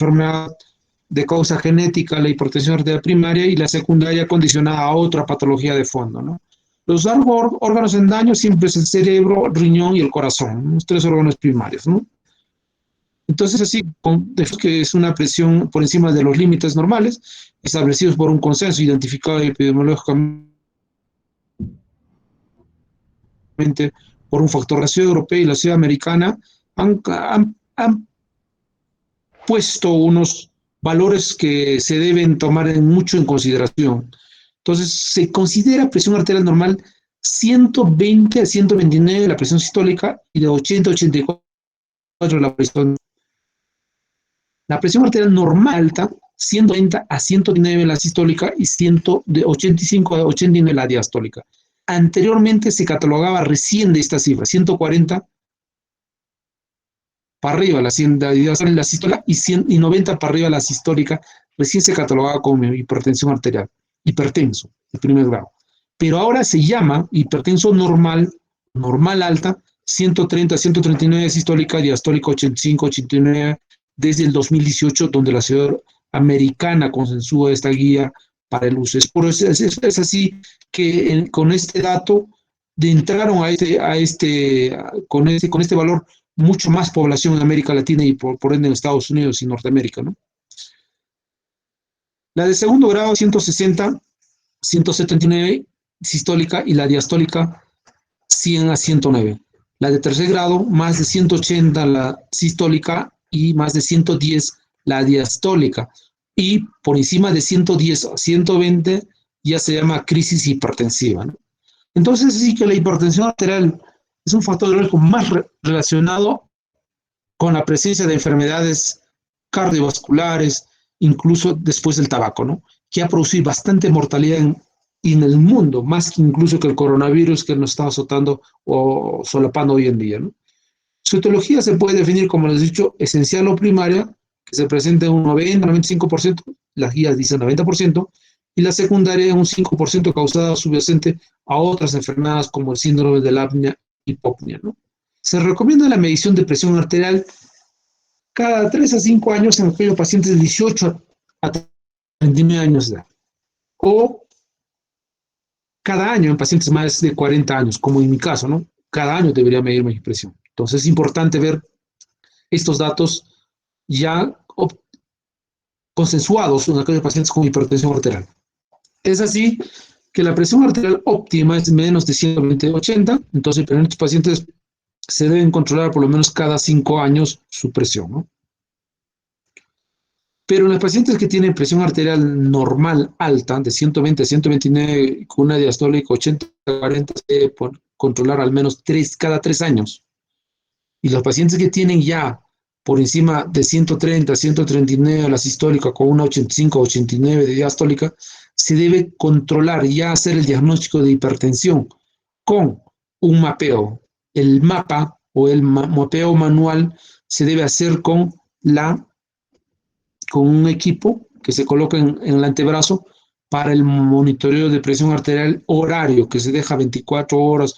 enfermedad de causa genética, la hipertensión arterial primaria, y la secundaria condicionada a otra patología de fondo, ¿no? Los órganos en daño siempre es el cerebro, el riñón y el corazón, los tres órganos primarios, ¿no? Entonces, así que es una presión por encima de los límites normales establecidos por un consenso identificado epidemiológicamente por un factor. La ciudad europea y la ciudad americana han puesto unos valores que se deben tomar mucho en consideración. Entonces, se considera presión arterial normal 120 a 129 la presión sistólica y de 80 a 84 la presión. La presión arterial normal alta, 130 a 109 la sistólica y de 85 a 89 la diastólica. Anteriormente se catalogaba recién de esta cifra, 140 para arriba la sistólica y 90 para arriba la sistólica, recién se catalogaba como hipertensión arterial, hipertenso, de primer grado. Pero ahora se llama hipertenso normal, normal alta, 130, 139 sistólica, diastólica 85, 89, desde el 2018, donde la ciudad americana consensúa esta guía para el uso. Es así que con este dato entraron con este valor mucho más población en América Latina y por ende en Estados Unidos y Norteamérica, ¿no? La de segundo grado, 160, 179 sistólica y la diastólica 100 a 109. La de tercer grado, más de 180 la sistólica y más de 110 la diastólica. Y por encima de 110 a 120 ya se llama crisis hipertensiva, ¿no? Entonces sí que la hipertensión arterial es un factor de riesgo más relacionado con la presencia de enfermedades cardiovasculares, incluso después del tabaco, ¿no? Que ha producido bastante mortalidad en el mundo, más que incluso que el coronavirus que nos está azotando o solapando hoy en día, ¿no? Su etiología se puede definir, como les he dicho, esencial o primaria, que se presenta en un 90-95%, las guías dicen 90%, y la secundaria en un 5% causada subyacente a otras enfermedades como el síndrome de la apnea hipopnea, ¿no? Se recomienda la medición de presión arterial cada 3 a 5 años en aquellos pacientes de 18 a 39 años de edad, o cada año en pacientes más de 40 años, como en mi caso, ¿no? Cada año debería medir mi presión. Entonces es importante ver estos datos ya consensuados en aquellos pacientes con hipertensión arterial. Es así que la presión arterial óptima es menos de 120/80, entonces en estos pacientes se deben controlar por lo menos cada 5 años su presión, ¿no? Pero en los pacientes que tienen presión arterial normal alta, de 120 a 129, con una diastólica 80-40, se debe controlar al menos cada 3 años. Y los pacientes que tienen ya por encima de 130, 139 la sistólica con una 85, 89 de diastólica, se debe controlar y ya hacer el diagnóstico de hipertensión con un mapeo. El mapa o el mapeo manual se debe hacer con un equipo que se coloca en el antebrazo para el monitoreo de presión arterial horario, que se deja 24 horas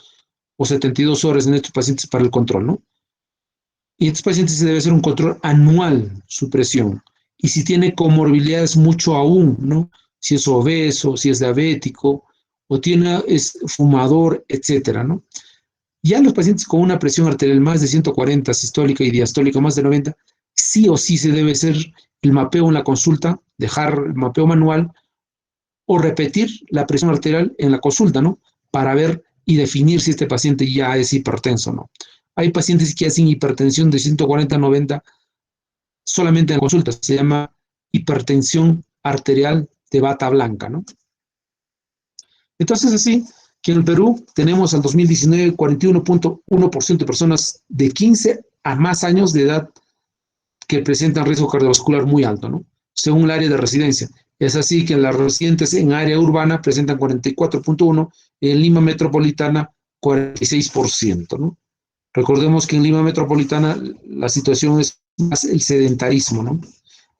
o 72 horas en estos pacientes para el control, ¿no? Y estos pacientes se debe hacer un control anual, su presión. Y si tiene comorbilidades, mucho aún, ¿no? Si es obeso, si es diabético, o es fumador, etcétera, ¿no? Ya los pacientes con una presión arterial más de 140, sistólica y diastólica más de 90, sí o sí se debe hacer el mapeo en la consulta, dejar el mapeo manual o repetir la presión arterial en la consulta, ¿no? Para ver y definir si este paciente ya es hipertenso o no. Hay pacientes que hacen hipertensión de 140-90 solamente en la consulta, se llama hipertensión arterial de bata blanca, ¿no? Entonces, así que en el Perú tenemos al 2019 41.1% de personas de 15 a más años de edad que presentan riesgo cardiovascular muy alto, ¿no? Según el área de residencia. Es así que las residentes en área urbana presentan 44.1%, en Lima Metropolitana 46%, ¿no? Recordemos que en Lima Metropolitana la situación es más el sedentarismo, ¿no?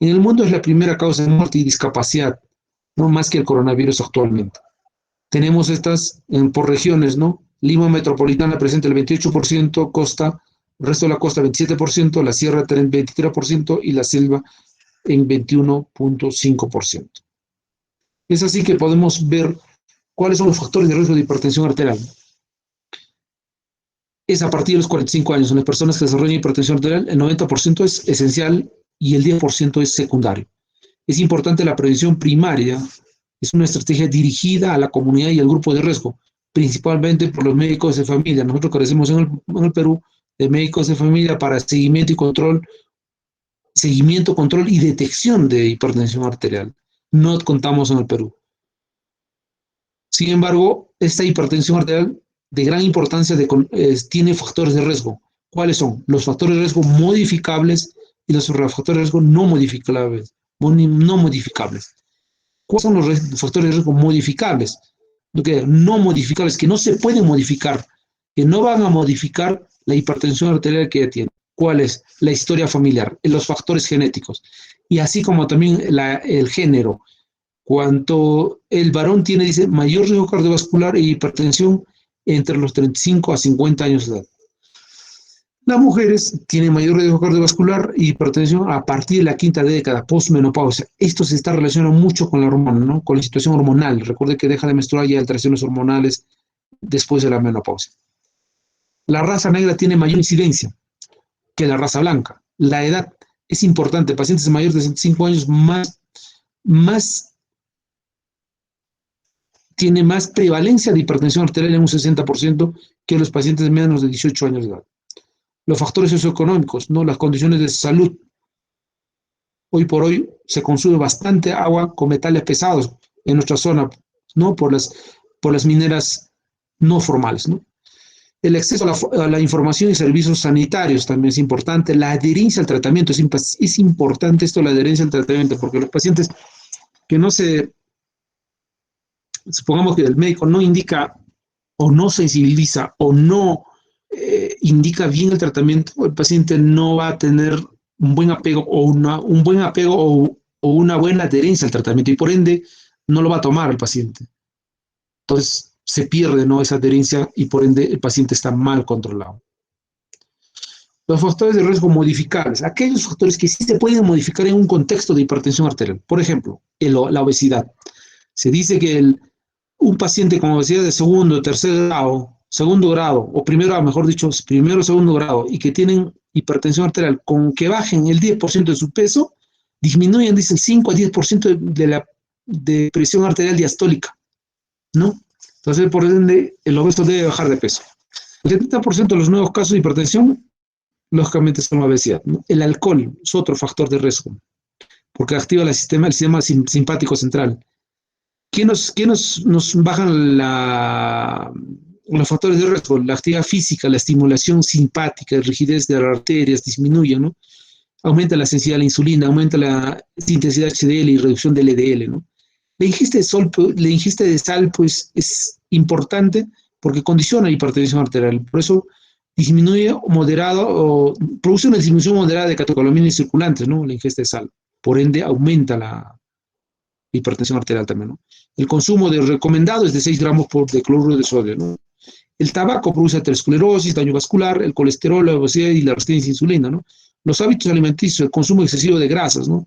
En el mundo es la primera causa de muerte y discapacidad, no más que el coronavirus actualmente. Tenemos estas por regiones, ¿no? Lima Metropolitana presenta el 28%, costa, el resto de la costa 27%, la sierra 23% y la selva en 21.5%. Es así que podemos ver cuáles son los factores de riesgo de hipertensión arterial. Es a partir de los 45 años. En las personas que desarrollan hipertensión arterial, el 90% es esencial y el 10% es secundario. Es importante la prevención primaria. Es una estrategia dirigida a la comunidad y al grupo de riesgo, principalmente por los médicos de familia. Nosotros carecemos en el Perú de médicos de familia para seguimiento, control y detección de hipertensión arterial. No contamos en el Perú. Sin embargo, esta hipertensión arterial de gran importancia tiene factores de riesgo. ¿Cuáles son? Los factores de riesgo modificables y los factores de riesgo no modificables. ¿Cuáles son los factores de riesgo modificables? No modificables, que no se pueden modificar, que no van a modificar la hipertensión arterial que ya tiene. ¿Cuál es? La historia familiar, los factores genéticos, y así como también el género. Cuanto el varón tiene, dice, mayor riesgo cardiovascular e hipertensión entre los 35 a 50 años de edad. Las mujeres tienen mayor riesgo cardiovascular e hipertensión a partir de la quinta década, postmenopausia. Esto se está relacionado mucho con la hormona, ¿no? Con la situación hormonal. Recuerde que deja de menstruar y hay alteraciones hormonales después de la menopausia. La raza negra tiene mayor incidencia que la raza blanca. La edad es importante. Pacientes mayores de 65 años tiene más prevalencia de hipertensión arterial en un 60% que los pacientes de menos de 18 años de edad. Los factores socioeconómicos, ¿no? Las condiciones de salud. Hoy por hoy se consume bastante agua con metales pesados en nuestra zona, ¿no? Por las mineras no formales, ¿no? El acceso a la información y servicios sanitarios también es importante. La adherencia al tratamiento, es importante esto, la adherencia al tratamiento, porque los pacientes que supongamos que el médico no indica o no sensibiliza o no indica bien el tratamiento, el paciente no va a tener un buen apego o una buena adherencia al tratamiento y por ende no lo va a tomar el paciente. Entonces se pierde, ¿no?, esa adherencia y por ende el paciente está mal controlado. Los factores de riesgo modificables, aquellos factores que sí se pueden modificar en un contexto de hipertensión arterial. Por ejemplo, la obesidad. Se dice que un paciente con obesidad de segundo grado, o primero, mejor dicho, primero o segundo grado, y que tienen hipertensión arterial, con que bajen el 10% de su peso, disminuyen, dice, el 5 a 10% de presión arterial diastólica, ¿no? Entonces, por ende, el obeso debe bajar de peso. El 70% de los nuevos casos de hipertensión, lógicamente, son la obesidad, ¿no? El alcohol es otro factor de riesgo, porque activa el sistema simpático central. ¿Qué nos bajan los factores de riesgo? La actividad física, la estimulación simpática, la rigidez de las arterias disminuye, ¿no? Aumenta la sensibilidad a la insulina, aumenta la intensidad HDL y reducción del LDL, ¿no? La ingesta de sal, pues, es importante porque condiciona la hipertensión arterial. Por eso disminuye produce una disminución moderada de catecolaminas circulantes, ¿no? La ingesta de sal. Por ende, aumenta la hipertensión arterial también, ¿no? El consumo recomendado es de 6 gramos de cloruro de sodio, ¿no? El tabaco produce aterosclerosis, daño vascular, el colesterol, la obesidad y la resistencia a insulina, ¿no? Los hábitos alimenticios, el consumo excesivo de grasas, ¿no?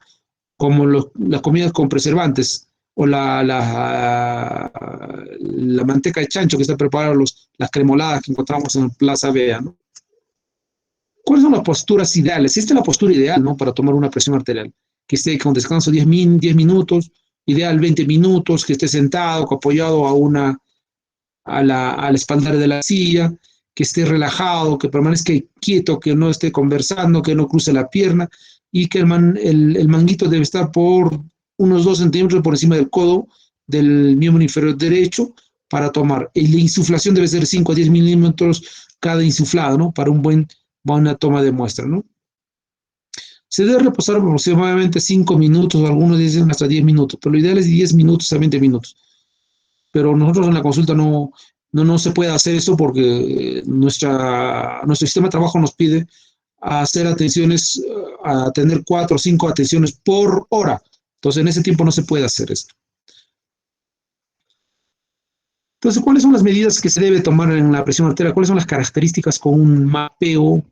Como las comidas con preservantes o la manteca de chancho que está preparada, las cremoladas que encontramos en Plaza Vea, ¿no? ¿Cuáles son las posturas ideales? Esta es la postura ideal, ¿no?, para tomar una presión arterial. Que esté con descanso 10 minutos, ideal 20 minutos, que esté sentado, apoyado a la espalda de la silla, que esté relajado, que permanezca quieto, que no esté conversando, que no cruce la pierna y que el manguito debe estar por unos 2 centímetros por encima del codo del miembro inferior derecho para tomar. Y la insuflación debe ser 5 a 10 milímetros cada insuflado, ¿no?, para buena toma de muestra, ¿no? Se debe reposar aproximadamente 5 minutos, algunos dicen hasta 10 minutos, pero lo ideal es 10 minutos a 20 minutos. Pero nosotros en la consulta no se puede hacer eso porque nuestro sistema de trabajo nos pide hacer atenciones, a tener 4 o 5 atenciones por hora. Entonces, en ese tiempo no se puede hacer esto. Entonces, ¿cuáles son las medidas que se debe tomar en la presión arterial? ¿Cuáles son las características con un mapeo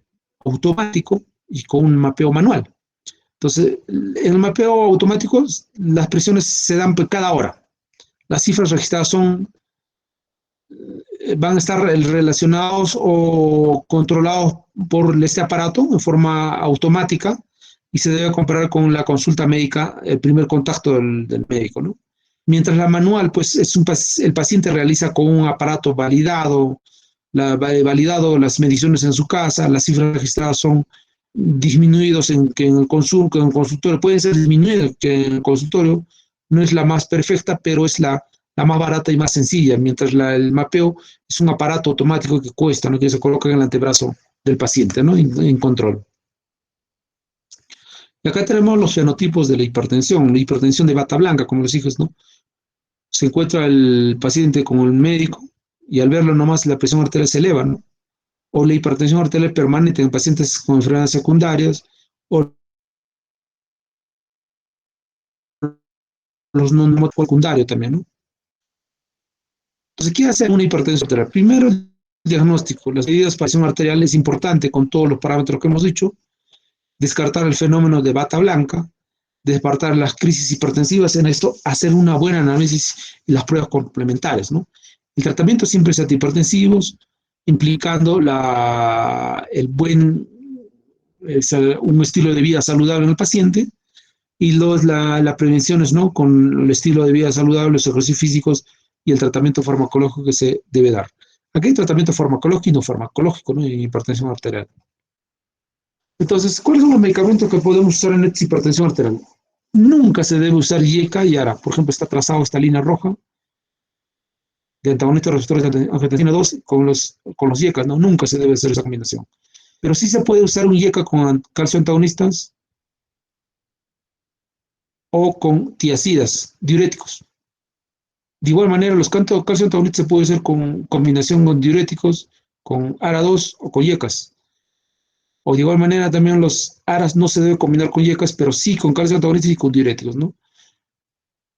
automático y con un mapeo manual? Entonces, en el mapeo automático, las presiones se dan cada hora. Las cifras registradas van a estar relacionados o controlados por este aparato en forma automática y se debe comparar con la consulta médica, el primer contacto del médico, ¿no? Mientras la manual, pues el paciente realiza con un aparato validado, validado las mediciones en su casa, las cifras registradas son disminuidos que en el consultorio, pueden ser disminuidas, que en el consultorio no es la más perfecta, pero es la más barata y más sencilla, mientras el mapeo es un aparato automático que cuesta, ¿no? Que se coloca en el antebrazo del paciente, ¿no? En control. Y acá tenemos los fenotipos de la hipertensión de bata blanca, como les dije, ¿no? Se encuentra el paciente con el médico y al verlo nomás la presión arterial se eleva, ¿no? O la hipertensión arterial permanente en pacientes con enfermedades secundarias, o los no secundarios también, ¿no? Entonces, ¿qué hace una hipertensión arterial? Primero, el diagnóstico. Las medidas para presión arterial es importante con todos los parámetros que hemos dicho. Descartar el fenómeno de bata blanca, descartar las crisis hipertensivas, en esto hacer una buena análisis y las pruebas complementarias, ¿no? El tratamiento siempre es antihipertensivos, implicando un estilo de vida saludable en el paciente, y la prevención es, ¿no? Con el estilo de vida saludable, los ejercicios físicos y el tratamiento farmacológico que se debe dar. Aquí hay tratamiento farmacológico y no farmacológico, ¿no? En hipertensión arterial. Entonces, ¿cuáles son los medicamentos que podemos usar en esta hipertensión arterial? Nunca se debe usar IECA y ARA. Por ejemplo, está trazado esta línea roja de antagonistas receptores de angiotensina 2 con los IECAs, ¿no? Nunca se debe hacer esa combinación. Pero sí se puede usar un IECA con calcio antagonistas o con tiacidas, diuréticos. De igual manera, los calcio antagonistas se puede hacer con combinación con diuréticos, con ARA2 o con IECAs. O de igual manera también los ARAs no se debe combinar con IECAs, pero sí con calcio antagonistas y con diuréticos, ¿no?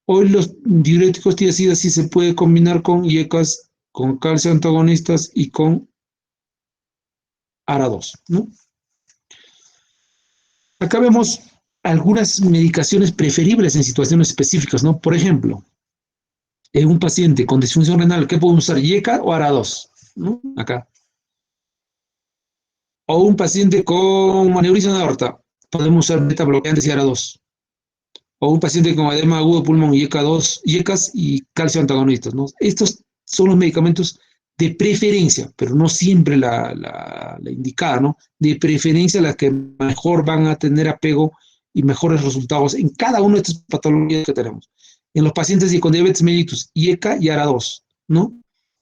Hoy los diuréticos tiacidas sí se puede combinar con IECAs, con calcio antagonistas y con ARA2, ¿no? Acá vemos algunas medicaciones preferibles en situaciones específicas, ¿no? Por ejemplo, en un paciente con disfunción renal, ¿qué podemos usar? ¿IECA o ARA2? ¿No? Acá. O un paciente con aneurisma de aorta, podemos usar beta bloqueantes y ARA2. O un paciente con edema agudo de pulmón, IECA2, IECAS y calcio antagonistas, ¿no? Estos son los medicamentos de preferencia, pero no siempre la indicada, ¿no? De preferencia las que mejor van a tener apego y mejores resultados en cada una de estas patologías que tenemos. En los pacientes con diabetes mellitus, IECA y ARA2, ¿no?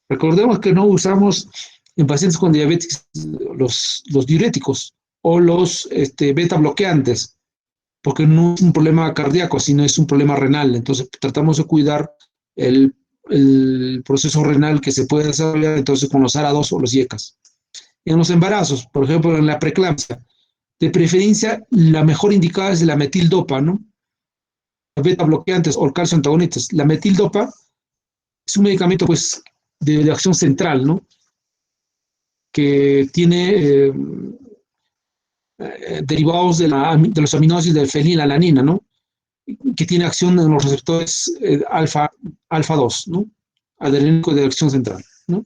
Recordemos que no usamos en pacientes con diabetes los diuréticos o los beta bloqueantes, porque no es un problema cardíaco, sino es un problema renal. Entonces tratamos de cuidar el proceso renal que se puede desarrollar entonces con los ARA2 o los IECAS. En los embarazos, por ejemplo, en la preeclampsia, de preferencia la mejor indicada es la metildopa, ¿no? Los beta bloqueantes o el calcio antagonistas. La metildopa es un medicamento pues de acción central, ¿no? Que tiene derivados de los aminoácidos de fenilalanina, ¿no? Que tiene acción en los receptores alfa 2, ¿no? Adrenérgico de acción central, ¿no?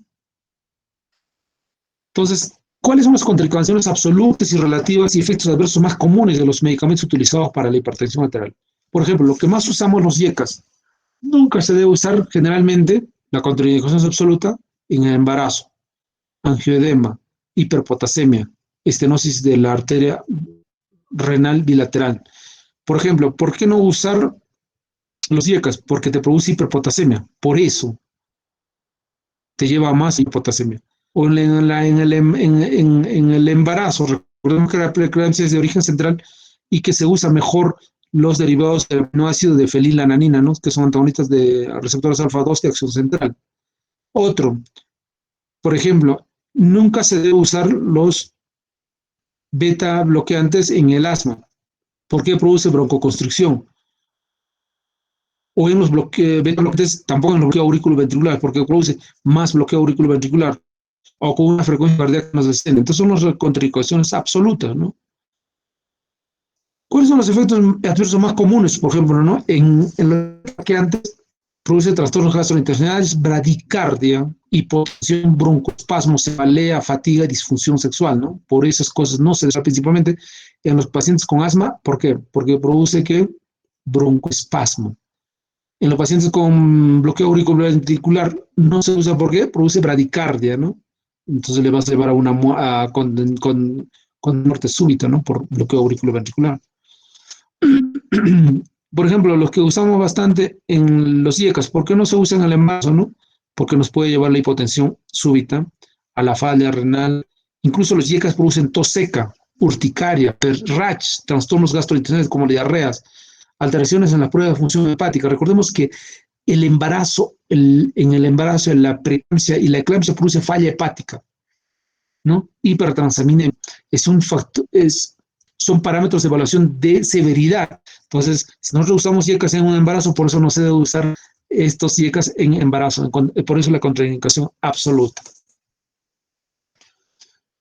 Entonces, ¿cuáles son las contraindicaciones absolutas y relativas y efectos adversos más comunes de los medicamentos utilizados para la hipertensión arterial? Por ejemplo, lo que más usamos los IECAS. Nunca se debe usar generalmente, la contraindicación es absoluta, en el embarazo, angioedema, hiperpotasemia, estenosis de la arteria renal bilateral. Por ejemplo, ¿por qué no usar los IECAS? Porque te produce hiperpotasemia. Por eso te lleva a más hipotasemia. O en el embarazo, recordemos que la preeclampsia es de origen central y que se usa mejor los derivados del aminoácido de fenilalanina, ¿no? Que son antagonistas de receptores alfa 2 de acción central. Otro, por ejemplo, nunca se debe usar los beta bloqueantes en el asma, porque produce broncoconstricción. O en los beta bloqueantes, tampoco en los bloqueos auriculoventriculares, porque produce más bloqueo auriculoventricular o con una frecuencia cardíaca más descendente. Entonces son las contraindicaciones absolutas, ¿no? ¿Cuáles son los efectos adversos más comunes, por ejemplo, ¿no? En los que antes produce trastornos gastrointestinales, bradicardia, hipotensión, broncoespasmo, cefalea, fatiga y disfunción sexual, ¿no? Por esas cosas no se da principalmente en los pacientes con asma. ¿Por qué? Porque produce que broncoespasmo. En los pacientes con bloqueo auriculoventricular no se usa. ¿Por qué? Produce bradicardia, ¿no? Entonces le vas a llevar a una con muerte súbita, ¿no? Por bloqueo auriculoventricular. Por ejemplo, los que usamos bastante en los IECAS, ¿por qué no se usa en el embarazo, no? Porque nos puede llevar la hipotensión súbita, a la falla renal. Incluso los IECAS producen tos seca, urticaria, RACH, trastornos gastrointestinales como diarreas, alteraciones en la prueba de función hepática. Recordemos que el embarazo, en el embarazo, en la preeclampsia y la eclampsia produce falla hepática, ¿no? Hipertransaminemia es un factor, son parámetros de evaluación de severidad. Entonces, si nosotros usamos IECAS en un embarazo, por eso no se debe usar estos IECAS en embarazo, por eso la contraindicación absoluta.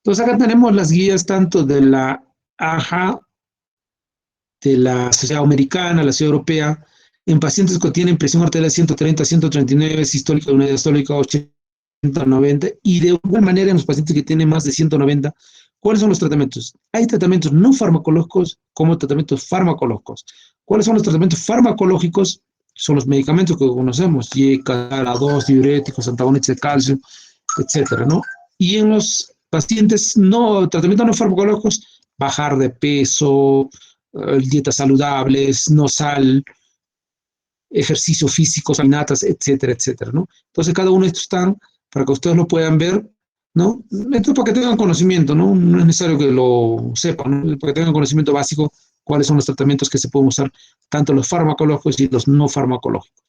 Entonces, acá tenemos las guías tanto de la AJA, de la Sociedad Americana, la Sociedad Europea, en pacientes que tienen presión arterial 130, 139, sistólica, una diastólica 80, 90, y de igual manera en los pacientes que tienen más de 190, ¿cuáles son los tratamientos? Hay tratamientos no farmacológicos como tratamientos farmacológicos. ¿Cuáles son los tratamientos farmacológicos? Son los medicamentos que conocemos, IECA, ARA2, diuréticos, antagonistas de calcio, etcétera, ¿no? Y en los pacientes tratamientos no farmacológicos, bajar de peso, dietas saludables, no sal, ejercicio físico, caminatas, etcétera, etcétera, ¿no? Entonces, cada uno de estos están para que ustedes lo puedan ver, ¿no? Esto para que tengan conocimiento, ¿no? No es necesario que lo sepan, ¿no? Para que tengan conocimiento básico cuáles son los tratamientos que se pueden usar, tanto los farmacológicos y los no farmacológicos.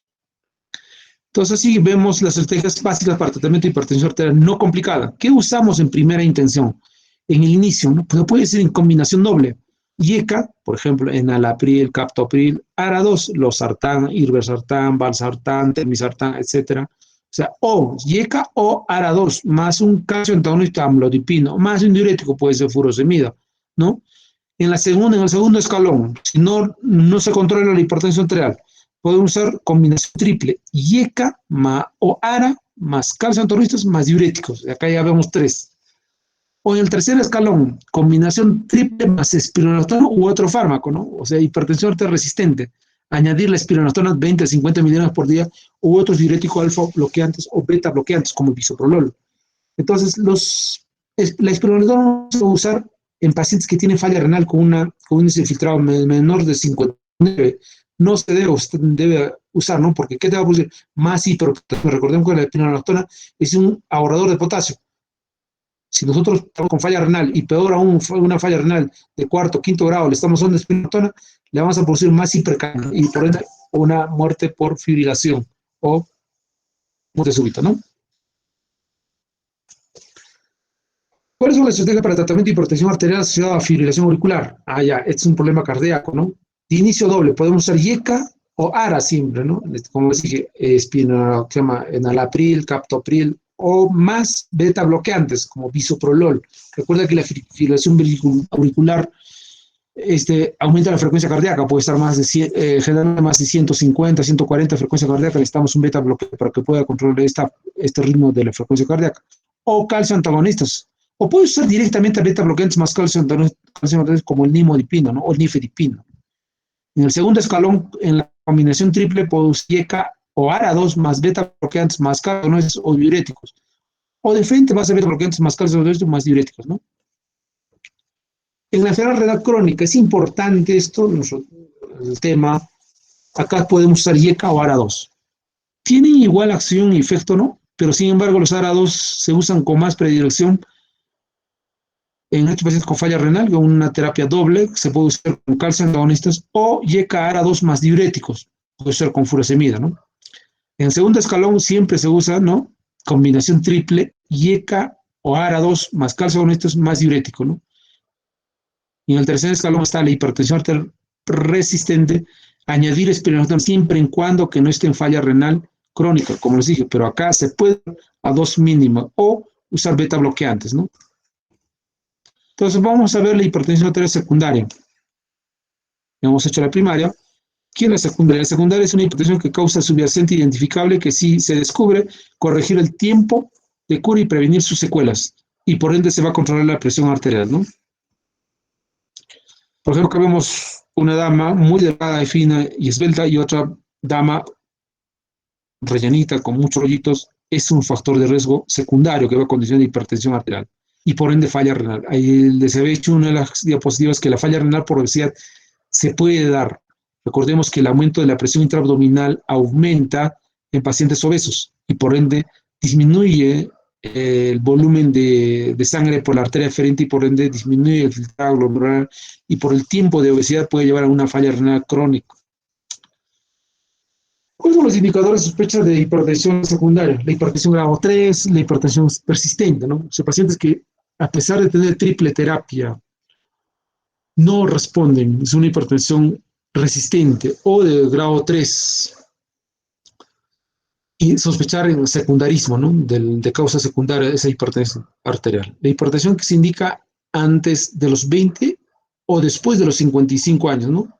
Entonces, así vemos las estrategias básicas para tratamiento de hipertensión arterial no complicada. ¿Qué usamos en primera intención? En el inicio, ¿no? Pues puede ser en combinación doble. IECA, por ejemplo, enalapril, captopril, ARA2, losartán, irbesartán, valsartán, telmisartán, etcétera. O sea, o IECA o ARA2, más un calcio antagonista amlodipino, más un diurético, puede ser furosemida, ¿no? En el segundo escalón, si no se controla la hipertensión arterial, podemos usar combinación triple, IECA o ARA más calcio antagonistas más diuréticos. Acá ya vemos tres. O en el tercer escalón, combinación triple más espironolactona u otro fármaco, ¿no? O sea, hipertensión arterial resistente. Añadir la espironolactona 20 a 50 miligramos por día u otros diuréticos alfa bloqueantes o beta bloqueantes como el bisoprolol. Entonces, la espironolactona se puede usar en pacientes que tienen falla renal con un índice filtrado menor de 59. No se debe usar, ¿no? Porque ¿qué te va a producir? Más hipertensión. Recordemos que la espironolactona es un ahorrador de potasio. Si nosotros estamos con falla renal y peor aún una falla renal de cuarto, quinto grado, le estamos dando espironolactona, le vamos a producir más hipercalcia y por ende una muerte por fibrilación o muerte súbita, ¿no? ¿Cuáles son las estrategias para el tratamiento de hipertensión arterial asociada a fibrilación auricular? Ya, este es un problema cardíaco, ¿no? De inicio doble, podemos usar IECA o ARA siempre, ¿no? Como les dije, se llama enalapril, captopril, o más beta bloqueantes, como bisoprolol. Recuerda que la fibrilación auricular aumenta la frecuencia cardíaca, puede estar generalmente más de 150, 140 frecuencia cardíaca, necesitamos un beta bloqueo para que pueda controlar este ritmo de la frecuencia cardíaca. O calcio antagonistas, o puede usar directamente beta bloqueantes más calcio antagonistas como el nimodipino, ¿no? O el nifedipino. En el segundo escalón, en la combinación triple, puede usar IECA o ARA2 más beta bloqueantes más calcio antagonistas o diuréticos. O de frente va a ser beta bloqueantes más calcio antagonistas más diuréticos, ¿no? En la enfermedad renal crónica es importante esto, el tema. Acá podemos usar IECA o ARA2. Tienen igual acción y efecto, ¿no? Pero sin embargo, los ARA2 se usan con más predilección en estos pacientes con falla renal, con una terapia doble, se puede usar con calcio antagonistas o IECA ARA2 más diuréticos, puede ser con furosemida, ¿no? En el segundo escalón siempre se usa, ¿no? Combinación triple, IECA o ARA2 más calcio antagonistas más diurético, ¿no? Y en el tercer escalón está la hipertensión arterial resistente, añadir espironolactona siempre y cuando que no esté en falla renal crónica, como les dije, pero acá se puede a dos mínimas o usar beta bloqueantes, ¿no? Entonces vamos a ver la hipertensión arterial secundaria. hemos hecho la primaria. ¿Qué es la secundaria? La secundaria es una hipertensión que causa subyacente identificable que si se descubre, corregir el tiempo de cura y prevenir sus secuelas. Y por ende se va a controlar la presión arterial, ¿no? Por ejemplo, acá vemos una dama muy delgada y fina y esbelta y otra dama rellenita con muchos rollitos. Es un factor de riesgo secundario que va a condicionar hipertensión arterial y por ende falla renal. Ahí les había hecho una de las diapositivas que la falla renal por obesidad se puede dar. Recordemos que el aumento de la presión intraabdominal aumenta en pacientes obesos y por ende disminuye el volumen de sangre por la arteria eferente y por ende disminuye el filtrado glomerular y por el tiempo de obesidad puede llevar a una falla renal crónica. ¿Cuáles son los indicadores de sospecha de hipertensión secundaria? La hipertensión grado 3, la hipertensión persistente, ¿no? O sea, pacientes que a pesar de tener triple terapia no responden, es una hipertensión resistente o de grado 3 y sospechar en secundarismo, ¿no? De causa secundaria de esa hipertensión arterial. La hipertensión que se indica antes de los 20 o después de los 55 años, ¿no? O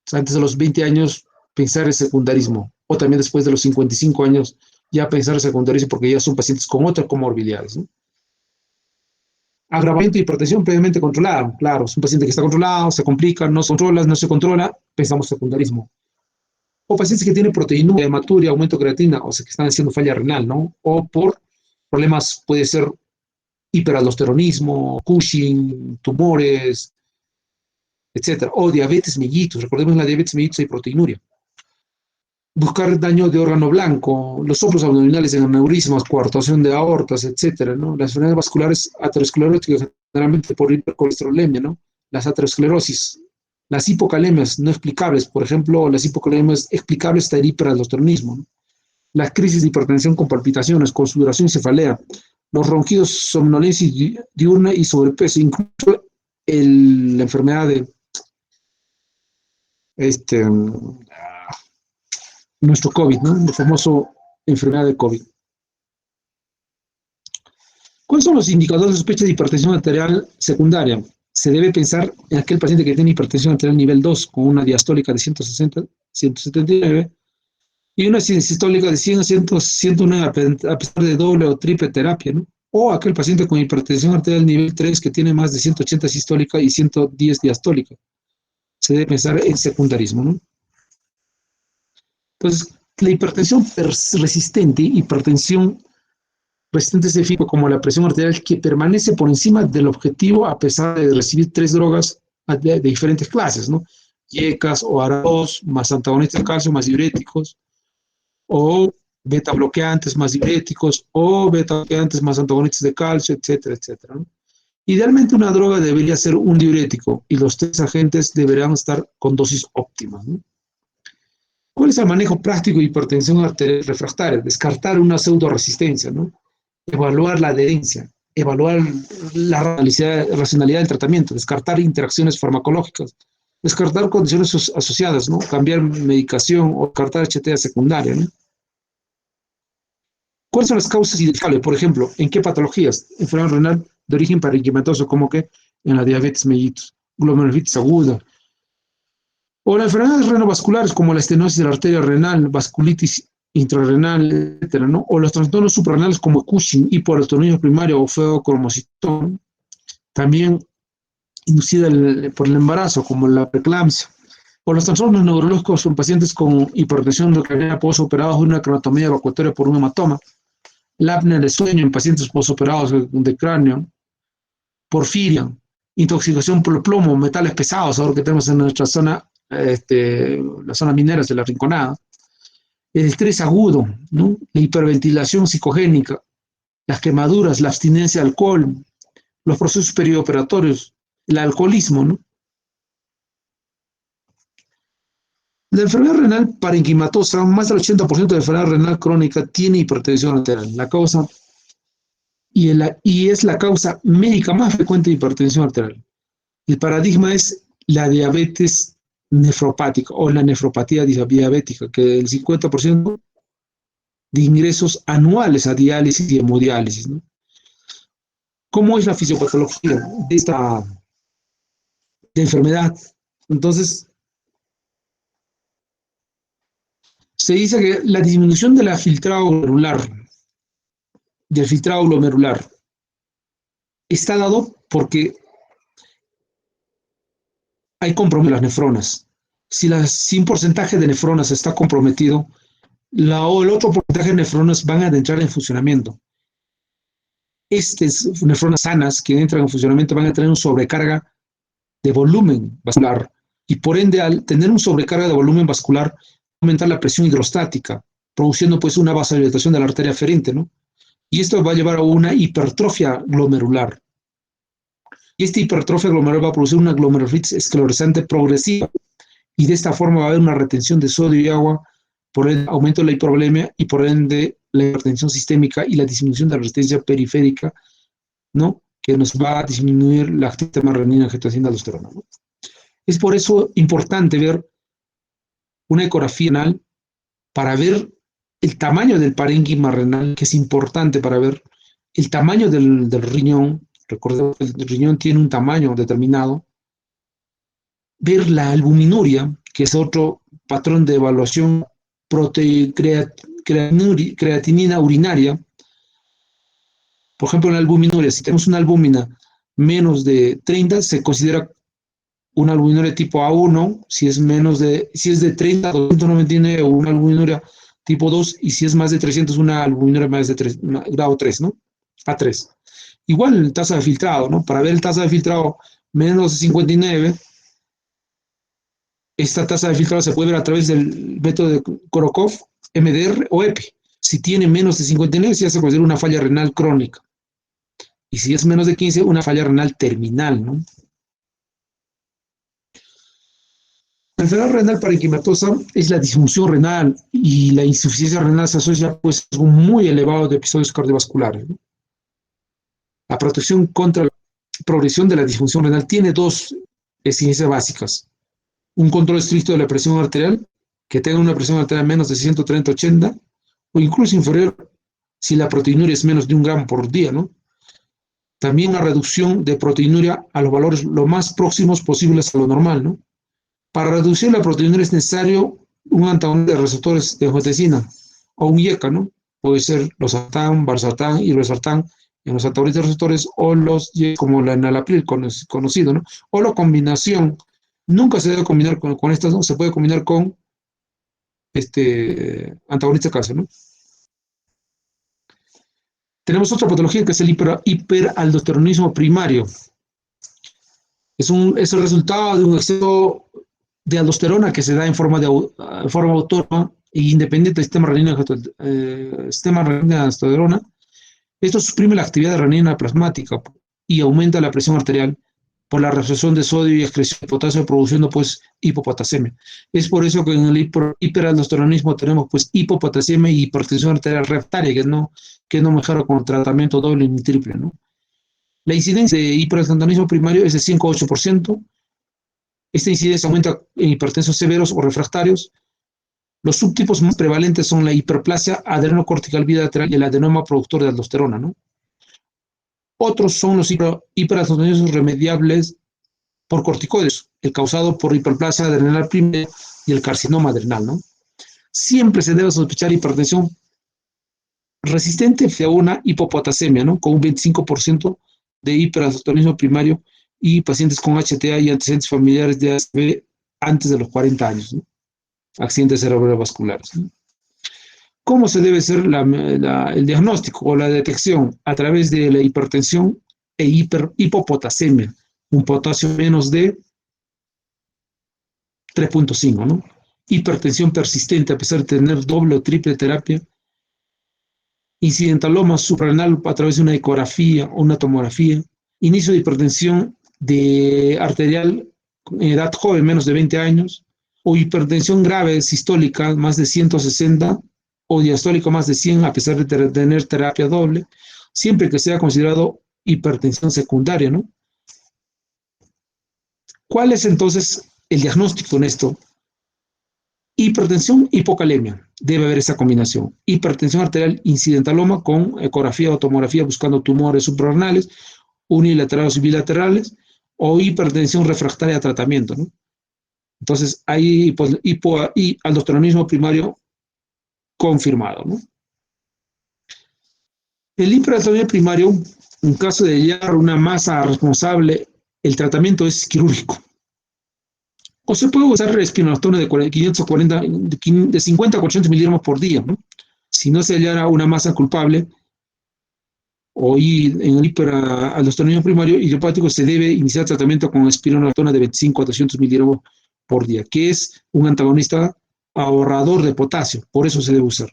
sea, antes de los 20 años pensar en secundarismo o también después de los 55 años ya pensar en secundarismo porque ya son pacientes con otras comorbilidades, ¿no? Agravamiento de hipertensión previamente controlada, claro, es un paciente que está controlado, se complica, no se controla, pensamos secundarismo. O pacientes que tienen proteinuria, hematuria, aumento de creatina, o sea, que están haciendo falla renal, ¿no? O por problemas, puede ser hiperaldosteronismo, Cushing, tumores, etcétera. O diabetes mellitus, recordemos la diabetes mellitus y proteinuria. Buscar daño de órgano blanco, los soplos abdominales en aneurismas, coartación de aortas, etcétera, ¿no? Las enfermedades vasculares ateroscleróticas, generalmente por hipercolesterolemia, ¿no? Las aterosclerosis, las hipocalemias no explicables, por ejemplo, las hipocalemias explicables está el hiperaldosteronismo, ¿no? Las crisis de hipertensión con palpitaciones, con sudoración y cefalea, los ronquidos, somnolencia diurna y sobrepeso, incluso la enfermedad de este, nuestro COVID, ¿no? El famoso enfermedad de COVID. ¿Cuáles son los indicadores de sospecha de hipertensión arterial secundaria? Se debe pensar en aquel paciente que tiene hipertensión arterial nivel 2 con una diastólica de 160, 179 y una sistólica de 100 a 109 a pesar de doble o triple terapia, ¿no? O aquel paciente con hipertensión arterial nivel 3 que tiene más de 180 sistólica y 110 diastólica. Se debe pensar en secundarismo, ¿no? Entonces, la hipertensión resistente, hipertensión resistente se define como la presión arterial que permanece por encima del objetivo a pesar de recibir tres drogas de diferentes clases, ¿no? IECAS o ARA2, más antagonistas de calcio, más diuréticos, o beta bloqueantes más diuréticos, o beta bloqueantes más antagonistas de calcio, etcétera, etcétera, ¿no? Idealmente una droga debería ser un diurético y los tres agentes deberían estar con dosis óptimas, ¿no? ¿Cuál es el manejo práctico de hipertensión arterial refractaria? Descartar una pseudoresistencia, ¿no? Evaluar la adherencia, evaluar la racionalidad del tratamiento, descartar interacciones farmacológicas, descartar condiciones asociadas, ¿no? Cambiar medicación o descartar HTA secundaria, ¿no? ¿Cuáles son las causas identificables? Por ejemplo, ¿en qué patologías? Enfermedad renal de origen parenquimatoso, como que en la diabetes mellitus, glomerulitis aguda, o las enfermedades renovasculares como la estenosis de la arteria renal, vasculitis intrarrenal, etcétera, ¿no? O los trastornos suprarrenales como Cushing, hipoaldosteronismo primario o feocromocitón, también inducida por el embarazo, como la preeclampsia. O los trastornos neurológicos en pacientes con hipertensión intracraniana posoperados de una craniotomía evacuatoria por un hematoma, la apnea de sueño en pacientes posoperados de cráneo, porfiria, intoxicación por plomo, metales pesados, ahora que tenemos en nuestra zona, la zona minera de la Rinconada, el estrés agudo, ¿no? La hiperventilación psicogénica, las quemaduras, la abstinencia de alcohol, los procesos perioperatorios, el alcoholismo, ¿no? La enfermedad renal parenquimatosa, más del 80% de la enfermedad renal crónica tiene hipertensión arterial. La causa y es la causa médica más frecuente de hipertensión arterial. El paradigma es la diabetes nefropática o la nefropatía diabética, que el 50% de ingresos anuales a diálisis y hemodiálisis, ¿no? ¿Cómo es la fisiopatología de esta enfermedad? Entonces, Se dice que la disminución de la filtrado glomerular, del filtrado glomerular, está dado porque hay compromiso de las nefronas. Si un porcentaje de nefronas está comprometido, el otro porcentaje de nefronas van a entrar en funcionamiento. Estas nefronas sanas que entran en funcionamiento van a tener una sobrecarga de volumen vascular y por ende al tener una sobrecarga de volumen vascular aumentar la presión hidrostática, produciendo pues una vasodilatación de la arteria aferente, ¿no? Y esto va a llevar a una hipertrofia glomerular. Y esta hipertrofia glomerular va a producir una glomerulolitis esclerosante progresiva y de esta forma va a haber una retención de sodio y agua, por el aumento de la hipovolemia y por ende la hipertensión sistémica y la disminución de la resistencia periférica, ¿no? Que nos va a disminuir la actividad renina, angiotensina, aldosterona, ¿no? Es por eso importante ver una ecografía renal para ver el tamaño del parénquima renal, que es importante para ver el tamaño del riñón. Recordemos que el riñón tiene un tamaño determinado. Ver la albuminuria, que es otro patrón de evaluación, creatinina urinaria. Por ejemplo, en la albuminuria, si tenemos una albúmina menos de 30, se considera una albuminuria tipo A1, si es de 30 a 299, o una albuminuria tipo 2, y si es más de 300, una albuminuria más de 3, grado 3, ¿no? A3. Igual el tasa de filtrado, ¿no? Para ver el tasa de filtrado menos de 59, esta tasa de filtrado se puede ver a través del método de Korokov, MDR o EPI. Si tiene menos de 59, ya se considera una falla renal crónica. Y si es menos de 15, una falla renal terminal, ¿no? La enfermedad renal parenquimatosa es la disfunción renal y la insuficiencia renal se asocia pues a un muy elevado de episodios cardiovasculares, ¿no? La protección contra la progresión de la disfunción renal tiene dos exigencias básicas. Un control estricto de la presión arterial, que tenga una presión arterial menos de 130/80 o incluso inferior si la proteinuria es menos de 1 gramo por día, ¿no? También una reducción de proteinuria a los valores lo más próximos posibles a lo normal, ¿no? Para reducir la proteinuria es necesario un antagonista de receptores de angiotensina o un IECA, ¿no? Puede ser losartán, valsartán y losartán en los antagonistas de receptores o los como la enalapril conocido, ¿no? O la combinación. Nunca se debe combinar con estas, ¿no? Se puede combinar con antagonista de calcio, ¿no? Tenemos otra patología que es el hiperaldosteronismo primario. Es el resultado de un exceso de aldosterona que se da en forma autónoma e independiente del sistema renina-aldosterona. Esto suprime la actividad renina plasmática y aumenta la presión arterial por la reabsorción de sodio y excreción de potasio, produciendo pues hipopotasemia. Es por eso que en el hiperaldosteronismo tenemos pues hipopotasemia y hipertensión arterial refractaria, que no mejora con tratamiento doble ni triple, ¿no? La incidencia de hiperaldosteronismo primario es de 5 a 8%. Esta incidencia aumenta en hipertensos severos o refractarios. Los subtipos más prevalentes son la hiperplasia adrenocortical bilateral y el adenoma productor de aldosterona, ¿no? Otros son los hiperaldosteronismos remediables por corticoides, el causado por hiperplasia adrenal primaria y el carcinoma adrenal, ¿no? Siempre se debe sospechar hipertensión resistente a una hipopotasemia, ¿no? Con un 25% de hiperaldosteronismo primario y pacientes con HTA y antecedentes familiares de ACV antes de los 40 años, ¿no? Accidentes cerebrovasculares, ¿no? ¿Cómo se debe hacer el diagnóstico o la detección? A través de la hipertensión e hipopotasemia, un potasio menos de 3.5, ¿no? Hipertensión persistente a pesar de tener doble o triple terapia, incidentaloma suprarrenal a través de una ecografía o una tomografía, inicio de hipertensión arterial en edad joven, menos de 20 años, o hipertensión grave sistólica, más de 160, o diastólica más de 100, a pesar de tener terapia doble, siempre que sea considerado hipertensión secundaria, ¿no? ¿Cuál es entonces el diagnóstico en esto? Hipertensión, hipocalemia. Debe haber esa combinación. Hipertensión arterial incidentaloma con ecografía o tomografía buscando tumores suprarrenales, unilaterales y bilaterales, o hipertensión refractaria a tratamiento, ¿no? Entonces, hay aldosteronismo primario confirmado, ¿no? El hiperaldosteronismo primario, en caso de hallar una masa responsable, el tratamiento es quirúrgico. O se puede usar espinotones de 50 a 400 miligramos por día, ¿no? Si no se hallara una masa culpable, o en el hiperaldosteronismo primario idiopático, se debe iniciar tratamiento con espironolactona de 25 a 200 miligramos por día, que es un antagonista ahorrador de potasio, por eso se debe usar.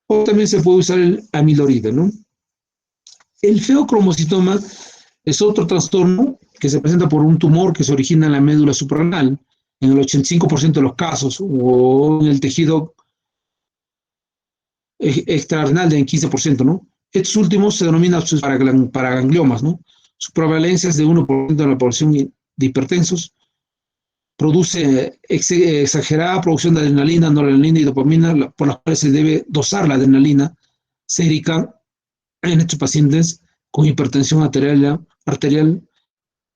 O también se puede usar el amilorida, ¿no? El feocromocitoma es otro trastorno que se presenta por un tumor que se origina en la médula suprarrenal, en el 85% de los casos, o en el tejido extrarrenal en 15%, ¿no? Estos últimos se denominan paragangliomas, ¿no? Su prevalencia es de 1% de la población de hipertensos. Produce exagerada producción de adrenalina, noradrenalina y dopamina, por las cuales se debe dosar la adrenalina sérica en estos pacientes con hipertensión arterial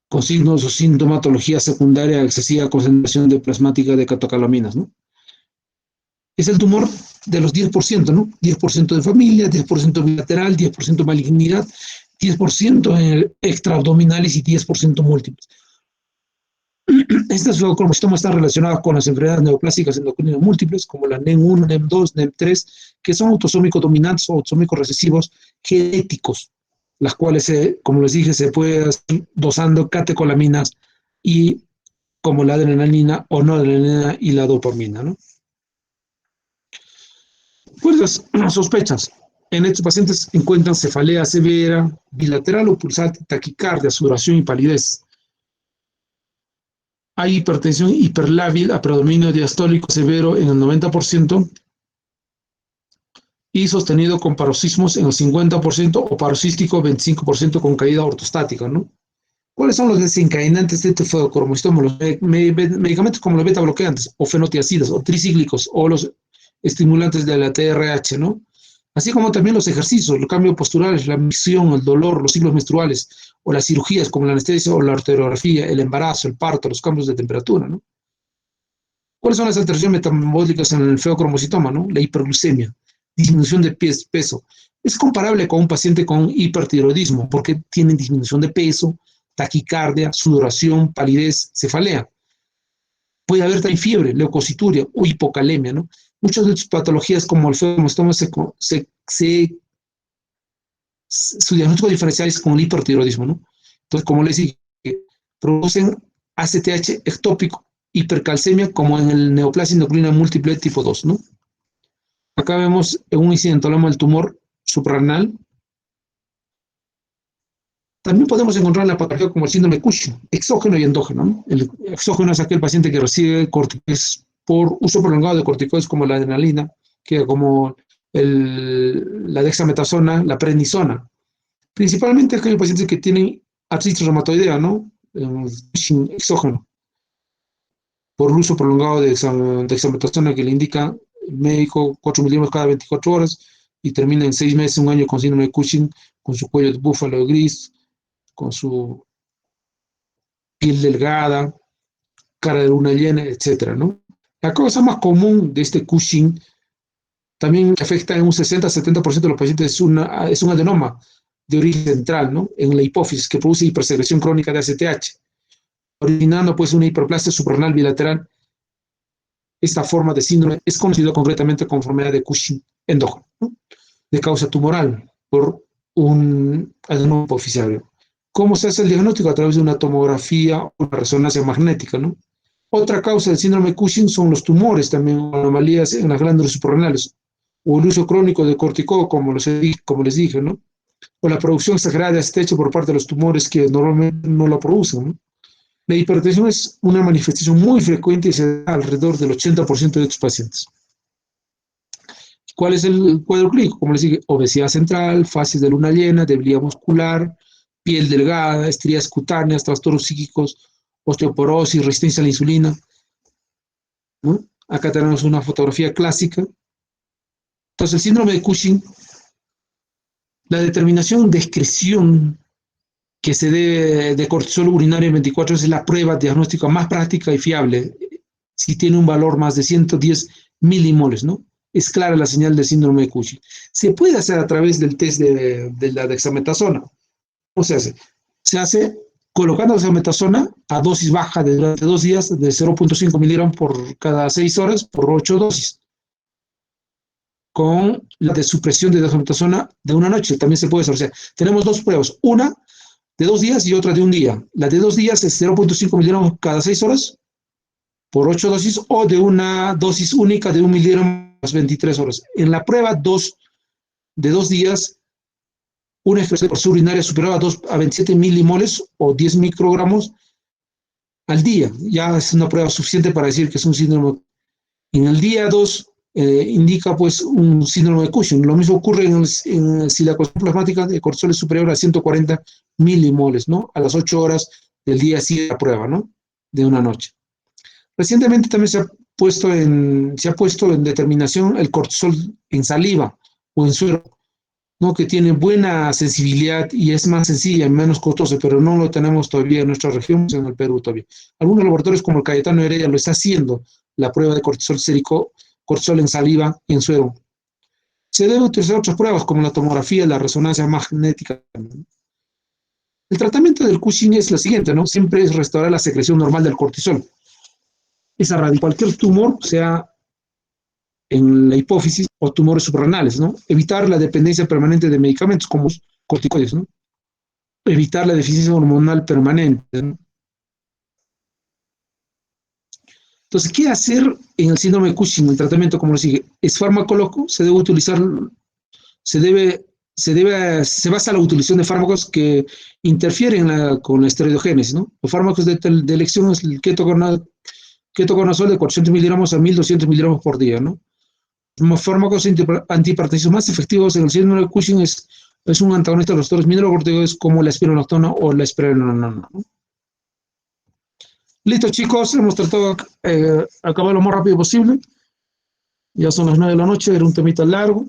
con signos o sintomatología secundaria, excesiva concentración de plasmática de catecholaminas, ¿no? Es el tumor de los 10%, ¿no? 10% de familia, 10% bilateral, 10% malignidad, 10% extraabdominales y 10% múltiples. Estas feocromostomas están relacionadas con las enfermedades neoplásicas endocrinas múltiples, como la NEM1, NEM2, NEM3, que son autosómicos dominantes o autosómicos recesivos genéticos, las cuales, como les dije, se puede hacer dosando catecolaminas y como la adrenalina o no adrenalina y la dopamina, ¿no? Pues las sospechas. En estos pacientes encuentran cefalea severa, bilateral o pulsante, taquicardia, sudoración y palidez. Hay hipertensión hiperlábil a predominio diastólico severo en el 90% y sostenido con paroxismos en el 50% o paroxístico 25% con caída ortostática, ¿no? ¿Cuáles son los desencadenantes de este feocromocitoma? Los medicamentos como los beta bloqueantes o fenotiacidas o tricíclicos o los estimulantes de la TRH, ¿no? Así como también los ejercicios, los cambios posturales, la micción, el dolor, los ciclos menstruales, o las cirugías como la anestesia o la arteriografía, el embarazo, el parto, los cambios de temperatura, ¿no? ¿Cuáles son las alteraciones metabólicas en el feocromocitoma, ¿no? La hiperglucemia, disminución de peso. Es comparable con un paciente con hipertiroidismo, porque tienen disminución de peso, taquicardia, sudoración, palidez, cefalea. Puede haber también fiebre, leucocituria o hipocalemia, ¿no? Muchas de estas patologías como el feocromocitoma su diagnóstico diferencial es con el hipertiroidismo, ¿no? Entonces, como les dije, producen ACTH ectópico, hipercalcemia, como en el neoplasia endocrina múltiple tipo 2, ¿no? Acá vemos un incidentoloma del tumor suprarrenal. También podemos encontrar la patología como el síndrome de Cushing, exógeno y endógeno, ¿no? El exógeno es aquel paciente que recibe corticoides por uso prolongado de corticoides como la adrenalina, que como la dexametasona, la prednisona. Principalmente aquellos pacientes que tienen artritis reumatoidea, ¿no? Cushing exógeno, por uso prolongado de dexametasona que le indica el médico 4 miligramos cada 24 horas y termina en 6 meses, un año con síndrome de Cushing, con su cuello de búfalo gris, con su piel delgada, cara de luna llena, etcétera, ¿no? La causa más común de este Cushing también afecta en un 60-70% de los pacientes es un adenoma de origen central, ¿no? En la hipófisis que produce hipersecreción crónica de ACTH, originando pues una hiperplasia suprarrenal bilateral. Esta forma de síndrome es conocida concretamente como enfermedad de Cushing endógeno, ¿no? De causa tumoral por un adenoma hipoficiario. ¿Cómo se hace el diagnóstico? A través de una tomografía o una resonancia magnética, ¿no? Otra causa del síndrome de Cushing son los tumores, también anomalías en las glándulas suprarrenales, o el uso crónico de corticoides, como les dije, ¿no? O la producción exagerada de ACTH por parte de los tumores que normalmente no la producen, ¿no? La hipertensión es una manifestación muy frecuente y se da alrededor del 80% de estos pacientes. ¿Cuál es el cuadro clínico? Como les dije, obesidad central, fases de luna llena, debilidad muscular, piel delgada, estrías cutáneas, trastornos psíquicos, osteoporosis, resistencia a la insulina, ¿no? Acá tenemos una fotografía clásica. Entonces, el síndrome de Cushing, la determinación de excreción que se debe de cortisol urinario en 24 horas es la prueba diagnóstica más práctica y fiable si tiene un valor más de 110 milimoles, ¿no? es clara la señal de síndrome de Cushing. Se puede hacer a través del test de la dexametasona. ¿Cómo se hace? Se hace colocando dexametasona a dosis baja durante 2 días de 0.5 miligramos por cada 6 horas por 8 dosis. Con la de supresión de dexametasona de una noche también se puede hacer. O sea, tenemos 2 pruebas, una de 2 días y otra de 1 día. La de 2 días es 0.5 miligramos cada 6 horas por 8 dosis o de una dosis única de 1 miligramo las 23 horas. En la prueba de 2 días, una expresión por urinaria superior a 27 milimoles o 10 microgramos al día. Ya es una prueba suficiente para decir que es un síndrome. En el día 2 indica pues un síndrome de Cushing. Lo mismo ocurre si la concentración plasmática de cortisol es superior a 140 milimoles, ¿no? A las 8 horas del día siguiente de la prueba, ¿no? De una noche. Recientemente también se ha puesto en determinación el cortisol en saliva o en suero, ¿no? Que tiene buena sensibilidad y es más sencilla, menos costosa, pero no lo tenemos todavía en nuestra región, en el Perú todavía. Algunos laboratorios como el Cayetano Heredia lo está haciendo, la prueba de cortisol sérico, cortisol en saliva y en suero. Se debe utilizar otras pruebas como la tomografía y la resonancia magnética. El tratamiento del Cushing es lo siguiente, ¿no? Siempre es restaurar la secreción normal del cortisol. Es erradicar cualquier tumor, sea en la hipófisis o tumores suprarrenales, ¿no? Evitar la dependencia permanente de medicamentos como los corticoides, ¿no? Evitar la deficiencia hormonal permanente, ¿no? Entonces, ¿qué hacer en el síndrome de Cushing? El tratamiento, como lo sigue, es farmacológico, se debe utilizar, se basa en la utilización de fármacos que interfieren con la esteroidogénesis, ¿no? Los fármacos de elección es el ketoconazol de 400 miligramos a 1200 miligramos por día, ¿no? Los fármacos antihipertensivos más efectivos en el síndrome de Cushing es un antagonista de los receptores mineralocorticoides como la espironolactona o la esprenolona, ¿no? Listo, chicos, hemos tratado de acabar lo más rápido posible. Ya son las 9 de la noche, era un temita largo.